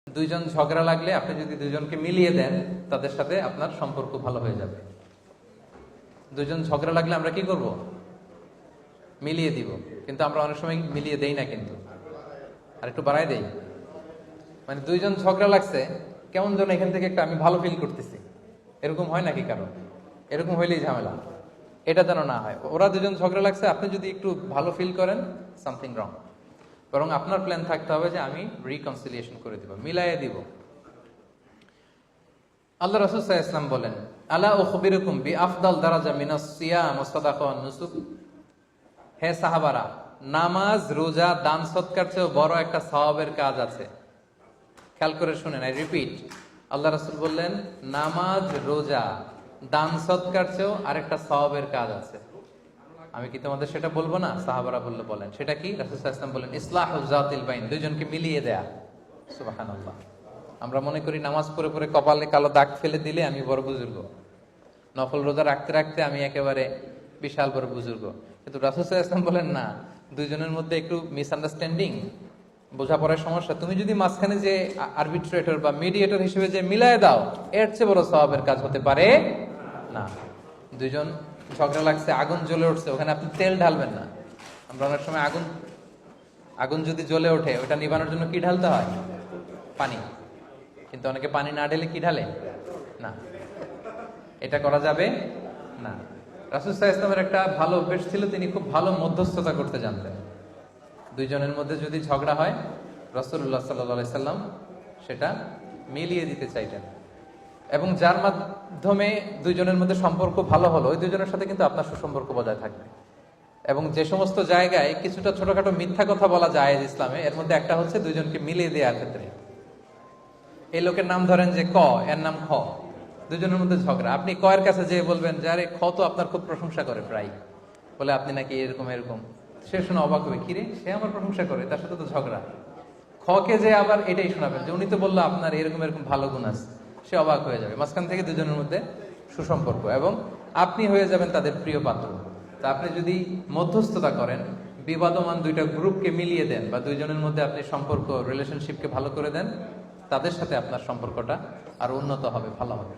দুইজন ঝগড়া লাগলে আপনি যদি দুইজনকে মিলিয়ে দেন তাদের সাথে আপনার সম্পর্ক ভালো হয়ে যাবে। দুইজন ঝগড়া লাগলে আমরা কি করব? মিলিয়ে দিব। কিন্তু আমরা অনেক সময় মিলিয়ে দেই না, কিন্তু আর একটু বাড়াই দেই। মানে দুইজন ঝগড়া লাগছে, কেমন যেন এখান থেকে একটা আমি ভালো ফিল করতেছি, এরকম হয় নাকি কারণ? এরকম হইলেই ঝামেলা। এটা যেন না হয়। ওরা দুজন ঝগড়া লাগছে, আপনি যদি একটু ভালো ফিল করেন, সামথিং রং। বরং আপনার প্ল্যান থাকতে হবে যে আমি রিকনসিলিয়েশন করে দিব, মিলাইয়ে দিব। আল্লাহ রাসূল সাল্লাল্লাহু আলাইহি ওয়াসাল্লাম বলেন, আলা উখবিরুকুম বিআফদাল দারাজা মিনাস সিয়াম ওয়াস সাদাকা ওয়ান নুসুক। হে সাহাবারা, নামাজ, রোজা, দান সৎকার চেয়েও বড় একটা সওয়াবের কাজ আছে। খেয়াল করে শুনেন, আই রিপিট। আল্লাহ রাসূল বললেন, নামাজ, রোজা, দান সৎকার চেয়েও আরেকটা সওয়াবের কাজ আছে। আমি কি তোমাদের সেটা বলবো না? সাহাবারা বললো, বলেন। সেটা কি? রাসূল সাল্লাল্লাহু আলাইহি ওয়াসাল্লাম বলেন, ইসলাহু যাতিল বাইন, দুইজনকে মিলিয়ে দেয়া। সুবহানাল্লাহ। আমরা মনে করি নামাজ পড়ে পড়ে কপালে কালো দাগ ফেলে দিলে আমি বড় বুজুর্গ, নফল রোজা রাখতে রাখতে আমি একেবারে বিশাল বড় বুজুর্গ। কিন্তু রাসূল সাল্লাল্লাহু আলাইহি ওয়াসাল্লাম বলেন না, দুইজনের মধ্যে একটু মিসআন্ডারস্ট্যান্ডিং, বোঝাপড়ার সমস্যা, তুমি যদি মাঝখানে যে আরবিট্রেটর বা মিডিয়েটর হিসেবে যে মিলায় দাও, এর চেয়ে বড় সওয়াবের কাজ হতে পারে না। দুইজন ঝগড়া লাগছে, আগুন জ্বলে উঠছে, ওখানে আপনি তেল ঢালবেন না। আমরা অনেক সময় আগুন যদি জ্বলে ওঠে, ওটা নিভানোর জন্য কি ঢালতে হয়? পানি। কিন্তু অনেকে পানি না ঢেলে কি ঢালে? না, এটা করা যাবে না। রাসূল সাল্লাল্লাহু আলাইহি ওয়াসাল্লামের একটা ভালো অভ্যাস ছিল, তিনি খুব ভালো মধ্যস্থতা করতে জানতেন। দুইজনের মধ্যে যদি ঝগড়া হয়, রাসূলুল্লাহ সাল্লাল্লাহু আলাইহি সাল্লাম সেটা মিলিয়ে দিতে চাইতেন। এবং যার মাধ্যমে দুইজনের মধ্যে সম্পর্ক ভালো হলো, ওই দুইজনের সাথে কিন্তু আপনার সুসম্পর্ক বজায় থাকবে। এবং যে সমস্ত জায়গায় কিছুটা ছোটখাটো মিথ্যা কথা বলা যায় ইসলামে, এর মধ্যে একটা হচ্ছে দুইজনকে মিলিয়ে দেওয়ার ক্ষেত্রে। এই লোকের নাম ধরেন যে ক, এর নাম খ, দুজনের মধ্যে ঝগড়া। আপনি ক এর কাছে যেয়ে বলবেন যে আরে খ তো আপনার খুব প্রশংসা করে, প্রায় বলে আপনি নাকি এরকম এরকম। সে শুনে অবাক হবে, কিরে সে আমার প্রশংসা করে, তার সাথে তো ঝগড়া। খকে যে আবার এটাই শোনাবেন যে উনি তো বললো আপনার এরকম এরকম ভালো গুণ আছে, সে অবাক হয়ে যাবে। মাঝখান থেকে দুজনের মধ্যে সুসম্পর্ক, এবং আপনি হয়ে যাবেন তাদের প্রিয় পাত্র। তা আপনি যদি মধ্যস্থতা করেন, বিবাদমান দুইটা গ্রুপকে মিলিয়ে দেন, বা দুইজনের মধ্যে আপনি সম্পর্ক, রিলেশনশিপকে ভালো করে দেন, তাদের সাথে আপনার সম্পর্কটা আরো উন্নত হবে, ভালো হবে।